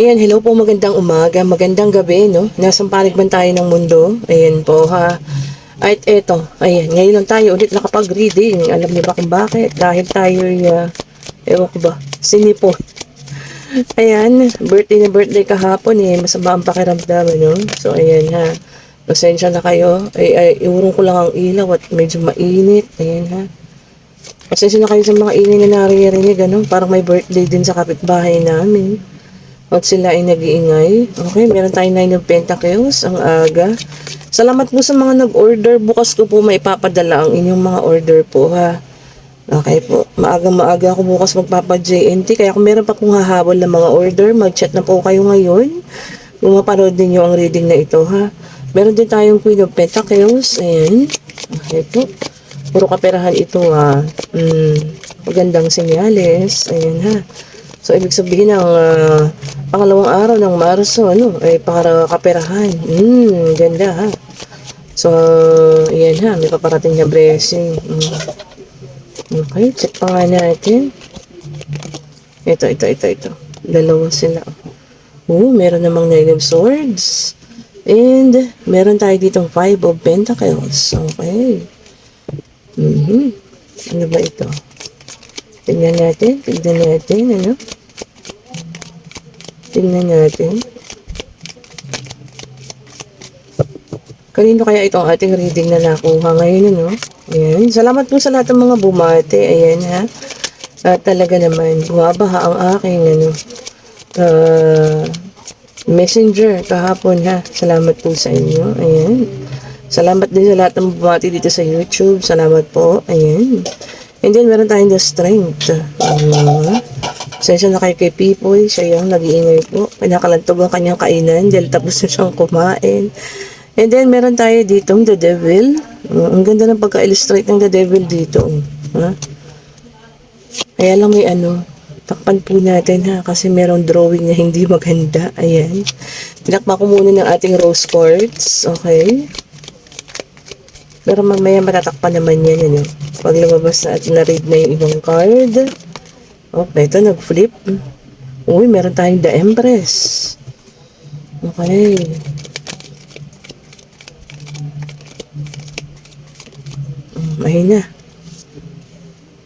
Ayan, hello po, magandang umaga, magandang gabi, no? Nasang panig man tayo ng mundo? Ayan po, ha? At eto, ayan, ngayon lang tayo ulit nakapag-reading. Alam niyo ba kung bakit? Dahil tayo'y, ewan ko ba, sinipon. Ayan, birthday kahapon eh, masama ang pakiramdam, no? So, ayan ha, pasensya na kayo. Iurong ko lang ang ilaw at medyo mainit. Ayan ha. Pasensya na kayo sa mga ingay na naririnig, ano? Parang may birthday din sa kapitbahay namin. At sila ay nag-iingay. Okay, meron tayong 9 of Pentacles, ang aga. Salamat po sa mga nag-order. Bukas ko po maipapadala ang inyong mga order po, ha. Okay po. Maaga ako bukas magpapa-JNT. Kaya kung meron pa pong hahabol ng mga order, mag-chat na po kayo ngayon. Kung mapanood ninyo ang reading na ito, ha. Meron din tayong Queen of Pentacles. Ayan. Okay po. Puro kaperahan ito, ha. Magandang senyales. Ayan, ha. So, ibig sabihin ng pangalawang araw ng Marso, ay para kaperahan. Ganda ha. So, yan ha, may paparating na blessing. Okay, check pa nga natin. Ito. Dalawa sila. Meron namang 9 of Swords. And, meron tayo ditong 5 of Pentacles. Okay. Ano ba ito? Tingnan natin, ano? Tingnan natin. Kanino kaya itong ating reading na nakuha ngayon, ano? Ayan. Salamat po sa lahat ng mga bumate. Ayan, ha? At talaga naman, bumabaha ang aking, messenger kahapon, ha? Salamat po sa inyo. Ayan. Salamat din sa lahat ng bumate dito sa YouTube. Salamat po. Ayan. And then, meron tayong the strength. Sensya na kayo kay Pipoy. Siya yung nag-iingay po. Pinakalantog ang kanyang kainan dahil tapos na siyang kumain. And then, meron tayo ditong the devil. Ang ganda ng pagka-illustrate ng the devil dito. Kaya lang may takpan po natin ha. Kasi merong drawing na hindi maganda. Ayan. Tinakpa ko muna ng ating rose quartz. Okay. Pero mamaya matatakpan naman yan, pag lumabas na at na-read na yung ibang card. Okay, ito, nag-flip. Uy, meron tayong the Empress. Okay. Mahina.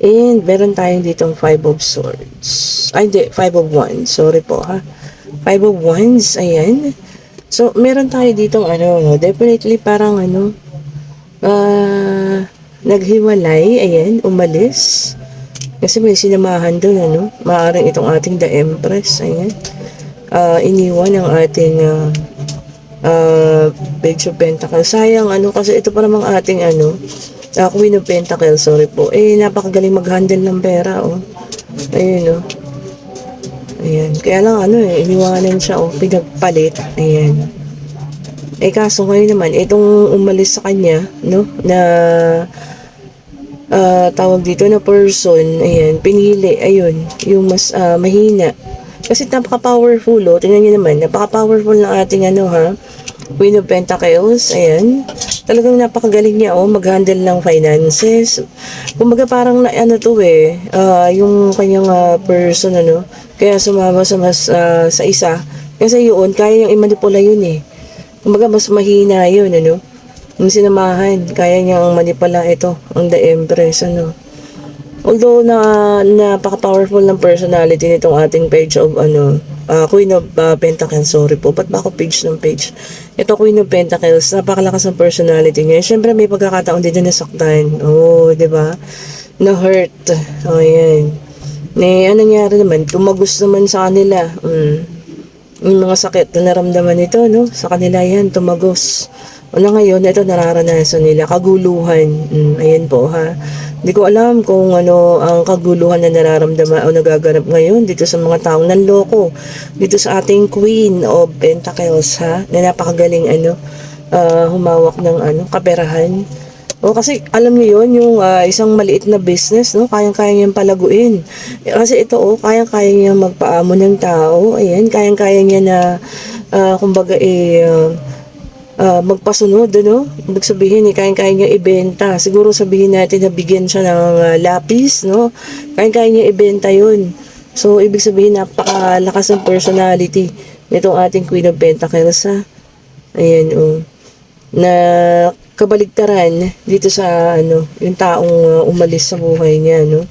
And, meron tayong ditong 5 of Swords. Ay, hindi, 5 of Wands. Sorry po, ha. 5 of Wands, ayan. So, meron tayo ditong, definitely parang, naghiwalay, ayan, umalis. Kasi may sinamahan doon, Maaaring itong ating the Empress, ayan. Iniwan ang ating Page of Pentacles. Sayang, kasi ito pa namang ating, Queen of Pentacles, sorry po. Napakagaling mag-handle ng pera, Ayun, Ayan. Kaya lang, iniwanan siya, pinagpalit. Ayan. Kaso ngayon naman, itong umalis sa kanya, na tawag dito na person, ayan, pinili, ayun, yung mas mahina. Kasi napaka-powerful, tingnan niyo naman, napaka-powerful ng ating, Queen of Pentacles, ayan. Talagang napakagaling niya, mag-handle ng finances. Kumbaga parang yung kanyang person, kaya sumama sa isa. Kasi yun, kaya niyang i-manipula yun, Kumbaga, mas mahina yun, Yung sinamahan, kaya niyang manipula ito, ang the Empress, Although, napaka-powerful ng personality nitong ating page of, Queen of Pentacles, sorry po, ba't ba ako page ng page? Ito, Queen of Pentacles, napakalakas ng personality niya. Siyempre, may pagkakataon din na nasaktan. Diba? Na-hurt. Ayan. Anong nangyari naman? Tumagos naman sa kanila. Yung mga sakit na naramdaman nito, sa kanila yan, tumagos. Ngayon, ito nararanasan nila, kaguluhan. Ayan po, ha. Hindi ko alam kung ang kaguluhan na nararamdaman o nagaganap ngayon dito sa mga taong nanloko. Dito sa ating Queen of Pentacles, ha, na napakagaling, humawak ng, kaperahan. Kasi alam niyo yun, yung isang maliit na business, kayang-kaya niyang palaguin. Kasi ito, kayang-kaya niya magpaamo ng tao. Ayan, kayang-kaya niya na, kumbaga, magpasunod, Ibig sabihin, kayang-kaya niya ibenta. Siguro sabihin natin na bigyan siya ng lapis, Kayang-kaya niya ibenta yun. So, ibig sabihin, napakalakas ng personality nitong ating Queen of Pentacles, ha? Ayan, oh. Na kabaligtaran dito sa, yung taong umalis sa buhay niya, no?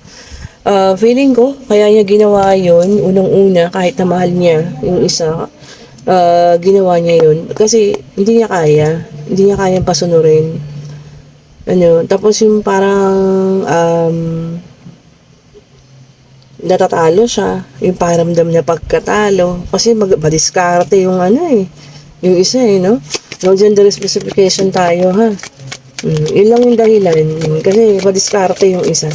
Feeling ko, kaya niya ginawa yon unang-una, kahit na mahal niya yung isa, ginawa niya yun. Kasi, hindi niya kaya. Hindi niya kayang pasunurin. Tapos yung parang, natatalo siya, yung pakiramdam niya pagkatalo, kasi madiskarte yung yung isa no? No gender specification tayo, ha? Yun lang yung dahilan, kasi madiskarte yung isa.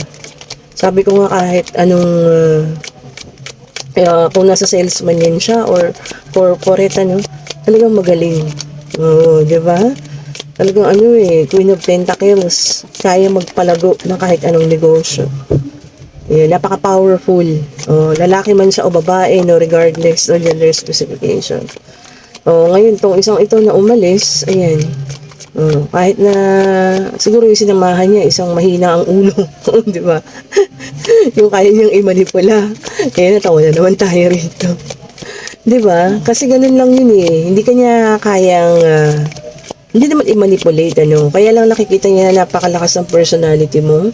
Sabi ko nga kahit anong, kung nasa salesman yan siya, or corporate, talagang magaling. Oo, di ba? Talagang Queen of Pentacles, kaya magpalago ng kahit anong negosyo. Ayan, napaka-powerful. Lalaki man siya o babae, no, regardless of gender specification. Ngayon, tong isang ito na umalis, ayan. Kahit na, siguro yung sinamahan niya, isang mahina ang ulo. Di ba? Yung kaya niyang i-manipula. Kaya natawa na naman tayo rito. Di ba? Kasi ganun lang yun eh. Hindi kanya kayang, hindi naman i-manipulate, Kaya lang nakikita niya na napakalakas ng personality mo.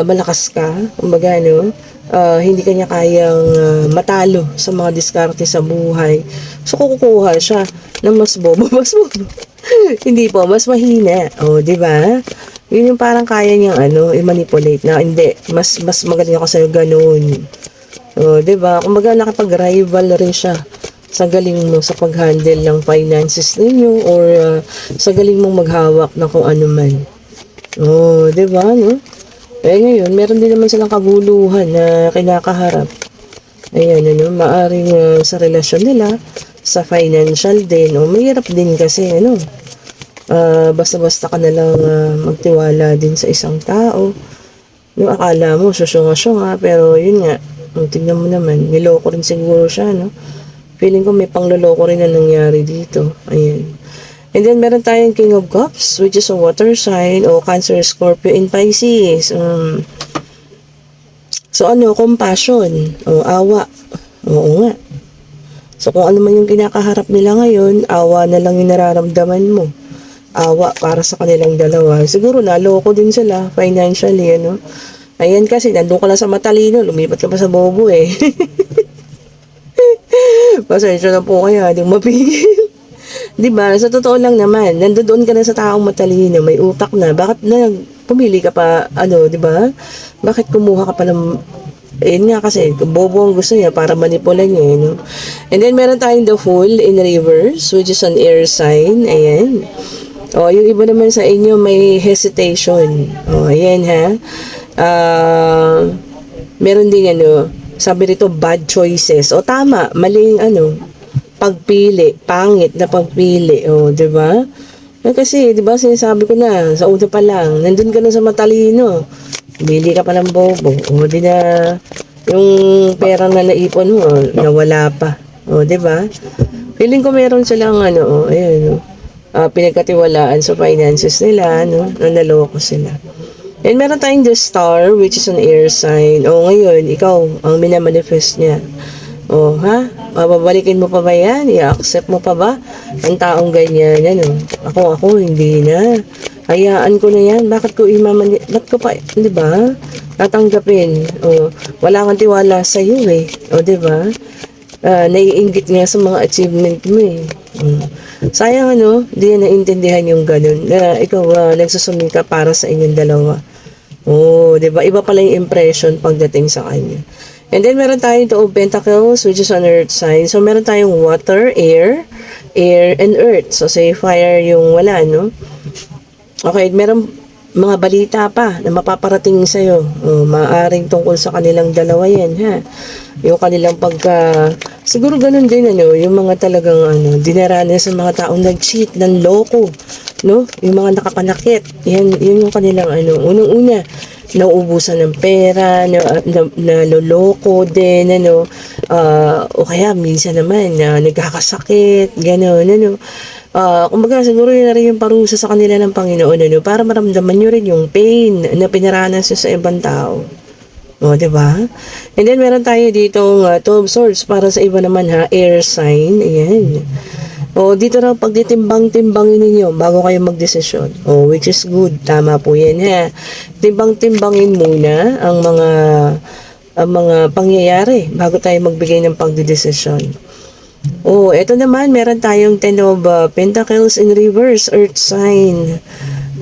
Malakas ka, kumbaga, hindi kanya kayang matalo sa mga diskarte sa buhay. So, kukuha siya ng mas bobo. Hindi po, mas mahina. Di ba? Yun yung parang kaya niyang i-manipulate na, hindi, mas magaling ako sa'yo, ganun. Di ba? Kumbaga, nakapag-rival rin siya sa galing mo sa pag-handle ng finances ninyo, or sa galing mong maghawak na kung ano man. Di ba, no? Ngayon, meron din naman silang kaguluhan na kinakaharap. Ayan, maaring sa relasyon nila, sa financial din, mahirap din kasi, basta-basta ka na lang magtiwala din sa isang tao. Akala mo, susunga-sunga, pero yun nga, tingnan mo naman, niloko rin siguro siya, Feeling ko may pangloloko rin na nangyari dito. Ayan. And then, meron tayong King of Cups, which is a water sign, o Cancer, Scorpio, and Pisces. So, compassion, o awa. Oo nga. So, kung ano man yung kinakaharap nila ngayon, awa na lang yung nararamdaman mo. Awa para sa kanilang dalawa. Siguro, naloko din sila, financially, Ayan kasi, nandun ka lang sa matalino, lumipat ka pa sa bobo, eh. Pasensya na po kaya, hindi mapigil. Diba? Sa totoo lang naman, nandoon ka na sa taong matalino, may utak na. Bakit na pumili ka pa, diba? Bakit kumuha ka pa ng, nga kasi, bobo ang gusto niya para manipulan niya, And then, meron tayong the Fool in reverse, which is an air sign. Ayan. Yung iba naman sa inyo may hesitation. Ayan ha. Meron ding sabi rito, bad choices. Tama, maling pagpili, pangit na pagpili, di ba? Kasi, di ba, sinasabi ko na, sa una pa lang, nandun ka na sa matalino, bili ka pa ng bobo, di na, yung pera na naipon mo, nawala pa, di ba? Feeling ko meron silang, ayun, pinagkatiwalaan sa finances nila, na naloko sila. And meron tayong the Star, which is an air sign. Ngayon, ikaw, ang minamanifest niya. Ha? Babalikin mo pa ba yan? I-accept mo pa ba ang taong ganyan? Ako, hindi na. Hayaan ko na yan. Bakit ko pa, di ba? Tatanggapin. Wala kang tiwala sa iyo, eh. Di ba? Naiinggit nga sa mga achievement mo, eh. Sayang, di na naintindihan yung ganun. Na ikaw, nagsusuming ka para sa inyong dalawa. Di ba? Iba pala yung impression pagdating sa kanya. And then, meron tayong Two of Pentacles, which is an earth sign. So, meron tayong water, air, and earth. So, say fire yung wala, Okay, meron mga balita pa na mapaparating sa'yo. Maaring tungkol sa kanilang dalawa yan, ha? Yung kanilang siguro ganun din, yung mga talagang, dinaranas sa mga taong nag-cheat, ng loko, Yung mga nakapanakit. Yan yung kanilang, unang-una, nauubusan ng pera, naloloko din, o kaya minsan naman, nagkakasakit, gano'n, kumbaga siguro yun na rin yung parusa sa kanila ng Panginoon, para maramdaman nyo rin yung pain na pinaranas sa ibang tao. O, di ba? And then, meron tayo ditong 12 swords para sa iba naman ha, air sign. Ayan. O, dito na pagditimbang-timbangin ninyo bago kayo magdesisyon. O, which is good. Tama po yan ha. Timbang-timbangin muna ang mga pangyayari bago tayo magbigay ng pagdedesisyon. Oh, eto naman, meron tayong Ten of Pentacles in reverse, Earth sign.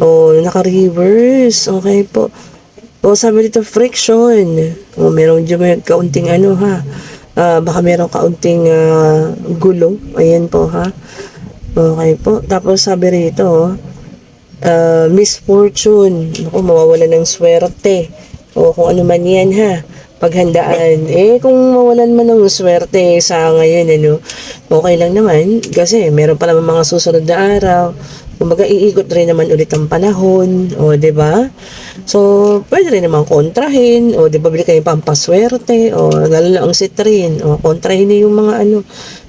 Oh, naka-reverse. Okay po. Oh, sabi dito, friction. Oh, meron dyan may kaunting ano ha. Baka meron kaunting gulo. Ayan po ha. Okay po. Tapos sabi rito, misfortune. Ako, mawawala ng swerte. O kung ano man yan ha. Paghandaan. Kung mawalan man ng swerte sa ngayon, okay lang naman. Kasi meron pa naman mga susunod na araw. Kumbaga, iikot rin naman ulit ang panahon. O, diba? So, pwede rin naman kontrahin. O, diba, bili kayo pampaswerte. O, lalo na ang sitrin. O, kontrahin niyo yung mga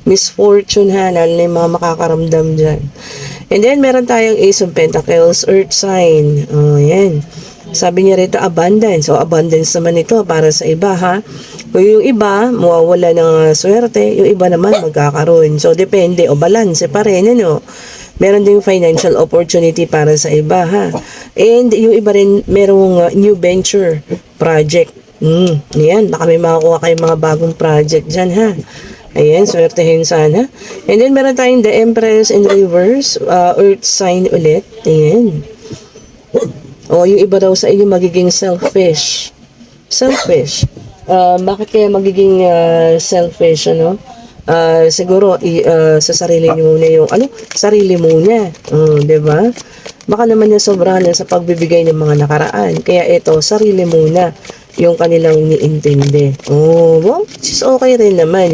misfortune ha. Lalo na yung mga makakaramdam dyan. And then, meron tayong Ace of Pentacles, Earth sign. O, yan. Sabi niya rito, abundance. So, abundance naman ito para sa iba, ha? Kung yung iba, mawawala ng swerte, yung iba naman magkakaroon. So, depende. O, balance pa rin, Meron din financial opportunity para sa iba, ha? And yung iba rin, merong new venture project. Yan, baka may makakuha kayong mga bagong project dyan, ha? Ayan, swertehin sana. And then, meron tayong the Empress in reverse, Earth sign ulit. Ayan. O, yung iba daw sa inyo magiging selfish. Selfish. Bakit kaya magiging selfish, siguro, sa sarili niyo muna yung, sarili muna. Diba? Baka naman yung sobrahan na sa pagbibigay ng mga nakaraan. Kaya ito, sarili muna yung kanilang niintindi. Well, which is okay rin naman,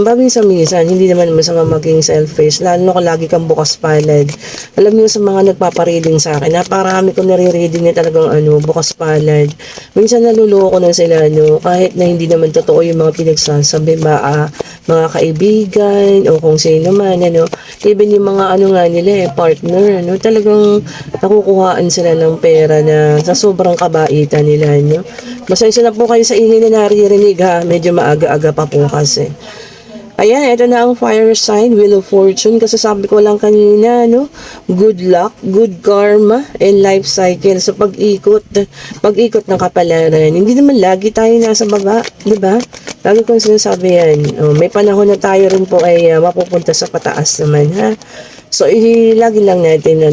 Bagay sa minsan, hindi naman masama maging selfish, lalo na kung lagi kang bukas palad. Alam niyo sa mga nagpapareading sa akin, napakarami ko nare-reading na talagang bukas palad. Minsan naluloko na sila, kahit na hindi naman totoo yung mga pinagsasabi, mga kaibigan, o kung sino man, even yung mga nga nila, partner, talagang nakukuhaan sila ng pera na sa sobrang kabaitan nila, Masaysa na po kayo sa ingay na naririnig, ha. Medyo maaga-aga pa po kasi. Ayan, ito na ang fire sign, Wheel of Fortune. Kasi sabi ko lang kanina, good luck, good karma, and life cycle. So, pag-ikot ng kapalaran. Hindi naman lagi tayo nasa baba, di ba? Lagi kong sinasabi yan. May panahon na tayo rin po ay mapupunta sa pataas naman, ha? So, lagi lang natin,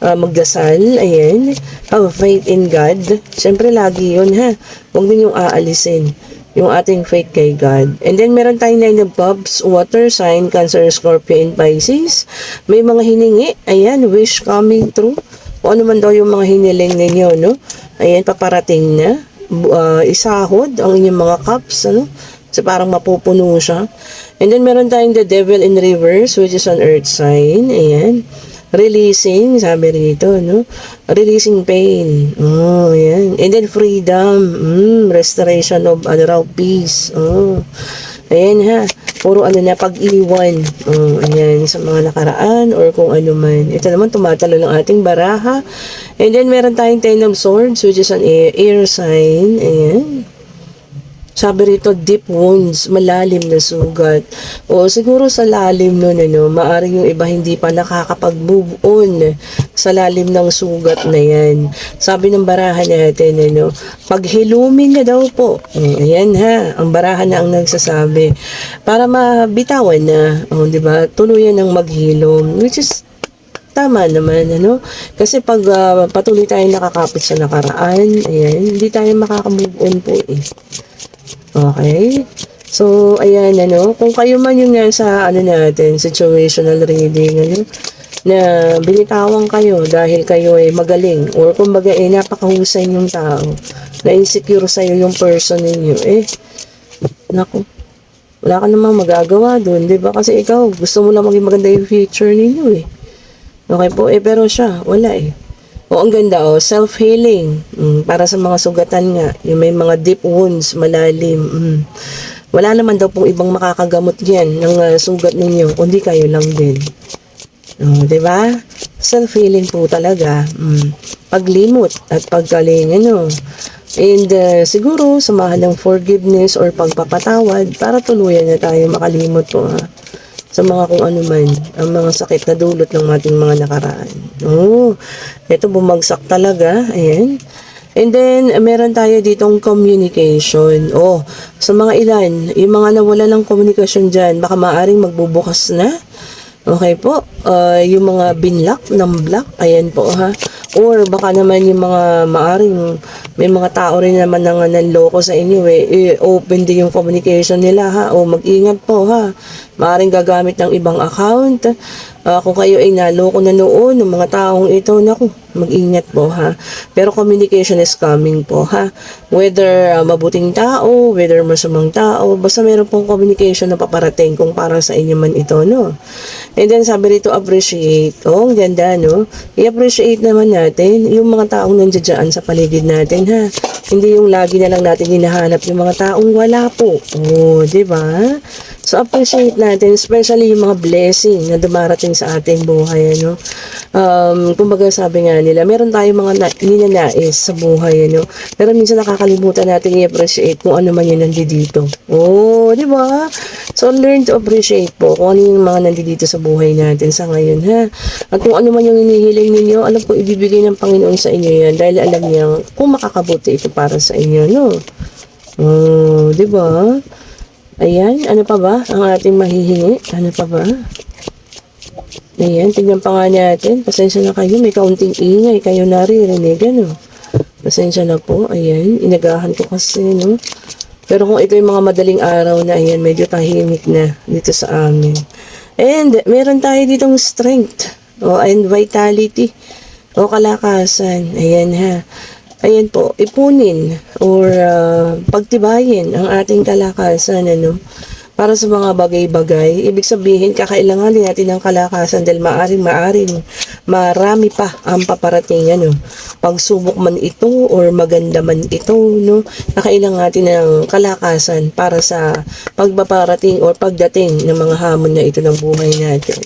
magdasal, ayan, have faith in God. Siyempre, lagi yun, ha? Huwag ninyong aalisin yung ating faith kay God. And then, meron tayong 9 of Cups, water sign, Cancer, Scorpio, and Pisces. May mga hiningi, ayan, wish coming true. Kung ano man daw yung mga hiniling ninyo, Ayan, paparating na. Isahod ang inyong mga cups, So, parang mapupuno siya. And then, meron tayong the Devil in reverse, which is an earth sign. Ayan. Releasing, sabi rito, Releasing pain. Ayan. And then, freedom. Restoration of, peace. Ayan, ha. Puro, pag-iwan. Ayan, sa mga nakaraan or kung ano man. Ito naman, tumatalo ng ating baraha. And then, meron tayong 10 of Swords, which is an air sign. Ayan. Sabi rito, deep wounds, malalim na sugat. O siguro sa lalim nun, maaring yung iba hindi pa nakakapag-move on sa lalim ng sugat na yan. Sabi ng barahan natin, paghilumin na daw po. Ayan ha, ang barahan na ang nagsasabi. Para mabitawan na, di ba? Tuluyan ng maghilom, which is tama naman, Kasi pag patuloy tayo nakakapit sa nakaraan, ayan, hindi tayo makaka-move on po Okay? So, ayan, kung kayo man yung nasa, natin, situational reading, na binitawan kayo dahil kayo ay magaling, or kumbaga, napakahusay yung tao, na insecure sa'yo yung person ninyo, naku, wala ka namang magagawa doon, di ba? Kasi ikaw, gusto mo lang maging maganda yung future ninyo, Okay po, pero siya, wala ang ganda, self-healing. Para sa mga sugatan nga, yung may mga deep wounds, malalim. Wala naman daw pong ibang makakagamot yan ng sugat ninyo, kundi kayo lang din. Diba? Self-healing po talaga. Paglimot at paggaling, And siguro, samahan ng forgiveness or pagpapatawad para tuluyan na tayo makalimot po ha, sa mga kung ano man, ang mga sakit na dulot ng ating mga nakaraan. Oh, ito bumagsak talaga. Ayan. And then, meron tayo ditong communication. Oh, sa mga ilan, yung mga nawala ng komunikasyon dyan, baka maaring magbubukas na. Okay po, yung mga binlock ng block, ayan po ha. Or baka naman yung mga maaring, may mga tao rin naman na nanloko sa inyo open din yung communication nila ha. O mag-ingat po ha. Maaring gagamit ng ibang account. Kung kayo ay naloko na noon ng mga taong ito, naku, mag-ingat po ha. Pero communication is coming po ha. Whether mabuting tao, whether masamang tao, basta meron pong communication na paparating kung para sa inyo man ito, no? And then sabi rito, appreciate. Oh, ang ganda, no? I-appreciate naman natin yung mga taong nandiyan sa paligid natin ha. Hindi yung lagi na lang natin hinahanap yung mga taong wala po. Oh, di ba? So, appreciate natin, especially yung mga blessing na dumarating sa ating buhay, ano. Kumbaga sabi nga nila, meron tayong mga ninanais sa buhay, ano. Pero minsan nakakalimutan natin i-appreciate kung ano man yun nandito. Oh, di ba? So, learn to appreciate po kung ano yung mga nandito sa buhay natin sa ngayon, ha. At kung ano man yung hinihiling ninyo, alam ko ibibigay ng Panginoon sa inyo yan dahil alam niya kung makakabuti ito para sa inyo, no. Oh, di ba? Ayan, ano pa ba ang ating mahihingi? Ano pa ba? Ayan, tingnan pa nga natin. Pasensya na kayo, may kaunting ingay kayo naririnig, ano? Pasensya na po, ayan, inagahan ko kasi, no? Pero kung ito yung mga madaling araw na, ayan, medyo tahimik na dito sa amin. And, meron tayo ditong strength, and vitality, kalakasan, ayan ha. Ayan po, ipunin or pagtibayin ang ating kalakasan, ano, para sa mga bagay-bagay. Ibig sabihin, kakailanganin natin ng kalakasan dahil maaring marami pa ang paparating, ano, pagsubok man ito or maganda man ito, no, kakailangan natin ng kalakasan para sa pagpaparating or pagdating ng mga hamon na ito ng buhay natin.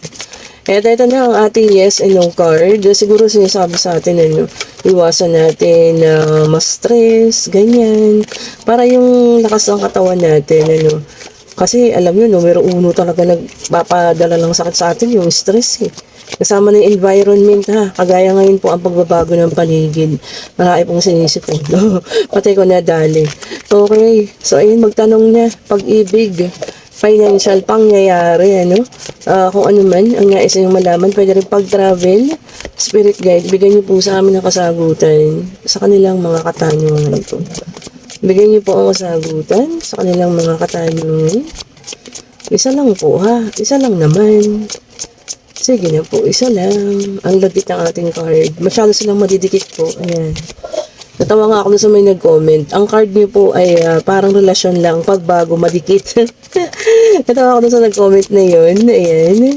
Ito na ang ating yes and no card. Siguro sinasabi sa atin, ano, iwasan natin na ma-stress, ganyan. Para yung lakas ng katawan natin, ano. Kasi alam nyo, numero 1 talaga nagpapadala ng sakit sa atin yung stress eh. Kasama ng environment ha. Kagaya ngayon po ang pagbabago ng paligid. Marami pong sinisip po. No? Patay ko na dali. Okay. So ayun, magtanong na. Pag-ibig, financial, pangyayari, ano? Kung ano man ang nais niyong malaman, pwede rin pag-travel, spirit guide, bigyan niyo po sa amin ng kasagutan sa kanilang mga katanungan po. Bigyan niyo po ang kasagutan sa kanilang mga katanungan. Isa lang po ha, isa lang naman. Sige na po, isa lang. Ang lagit ng ating card. Masyado silang madidikit po. Ayan. Natawa nga ako sa may nag-comment. Ang card niyo po ay parang relasyon lang. Pagbago, madikit. Natawa ako sa nag-comment na yun. Ayan.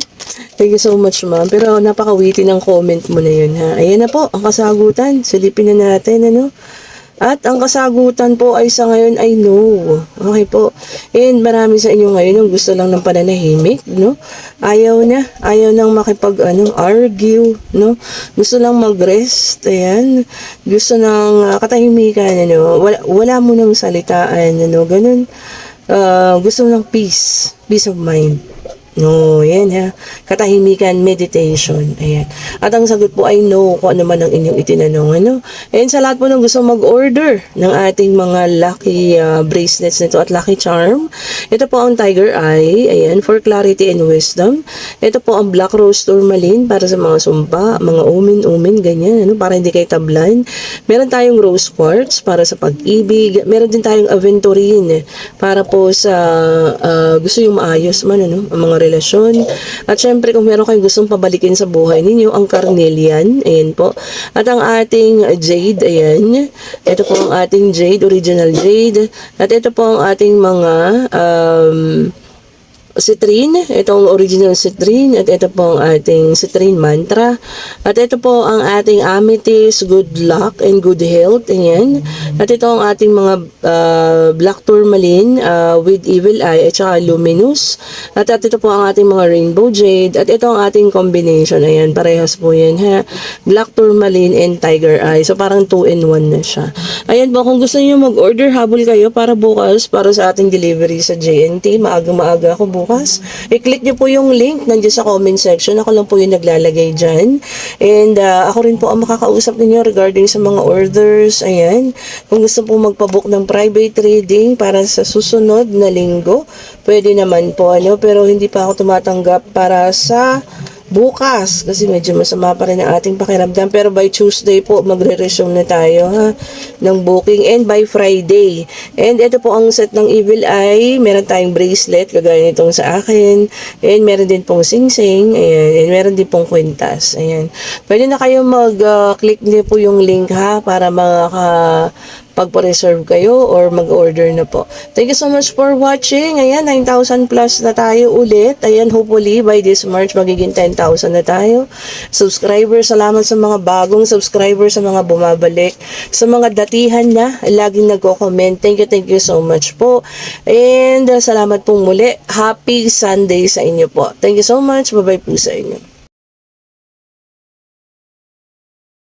Thank you so much, ma'am. Pero napaka-witty ng comment mo na yun, ha. Ayan na po, ang kasagutan. Silipin na natin, ano. At ang kasagutan po ay sa ngayon ay no. Okay po. And marami sa inyo ngayon yung gusto lang ng pananahimik, no? Ayaw nang argue, no? Gusto lang mag-rest, ayan. Gusto ng katahimikan, ano? Wala mo nang salitaan, ano? Ganun. Gusto ng peace of mind. No, yan ha. Katahimikan, meditation. Ayan. At ang sagot po ay no kung ano man ang inyong itinanong. Ano? And sa lahat po ng gusto mag-order ng ating mga lucky bracelets nito at lucky charm, ito po ang Tiger Eye. Ayan, for clarity and wisdom. Ito po ang Black Rose Tourmaline para sa mga sumpa, mga umin, ganyan. Ano? Para hindi kayo tablan. Meron tayong Rose Quartz para sa pag-ibig. Meron din tayong Aventurine para po sa gusto yung maayos man, ano? Ang mga relasyon. At syempre, kung meron kayong gustong pabalikin sa buhay ninyo, ang carnelian, ayan po. At ang ating jade, ayan. Ito po ang ating jade, original jade. At ito po ang ating mga citrine, itong original citrine, at ito po ang ating citrine mantra, at ito po ang ating amethyst, good luck and good health, ayan, at ito ang ating mga black tourmaline with evil eye at saka luminous, at ito po ang ating mga rainbow jade, at ito ang ating combination, ayan, parehas po yan ha, black tourmaline and tiger eye, so parang 2-in-1 na siya. Ayan po, kung gusto niyo mag-order, habol kayo para bukas, para sa ating delivery sa JNT, maaga-maaga ako bukas. I-click nyo po yung link nandiyan sa comment section. Ako lang po yung naglalagay dyan. And ako rin po ang makakausap ninyo regarding sa mga orders. Ayan. Kung gusto po magpabook ng private reading para sa susunod na linggo, pwede naman po. Pero hindi pa ako tumatanggap para sa bukas kasi medyo masama pa rin ang ating pakiramdam, pero by Tuesday po magre-resume na tayo ha ng booking, and by Friday. And ito po ang set ng evil eye, meron tayong bracelet kagaya nitong sa akin, and meron din pong sing-sing, ayan, and meron din pong kwintas, ayan. Pwede na kayo mag-click niyo po yung link ha para pagpa-reserve kayo or mag-order na po. Thank you so much for watching. Ayan, 9,000 plus na tayo ulit. Ayan, hopefully by this March magiging 10,000 na tayo. Subscribers, salamat sa mga bagong subscribers, sa mga bumabalik, sa mga datihan na laging nagko-comment. Thank you so much po. And salamat pong muli. Happy Sunday sa inyo po. Thank you so much. Bye-bye po sa inyo.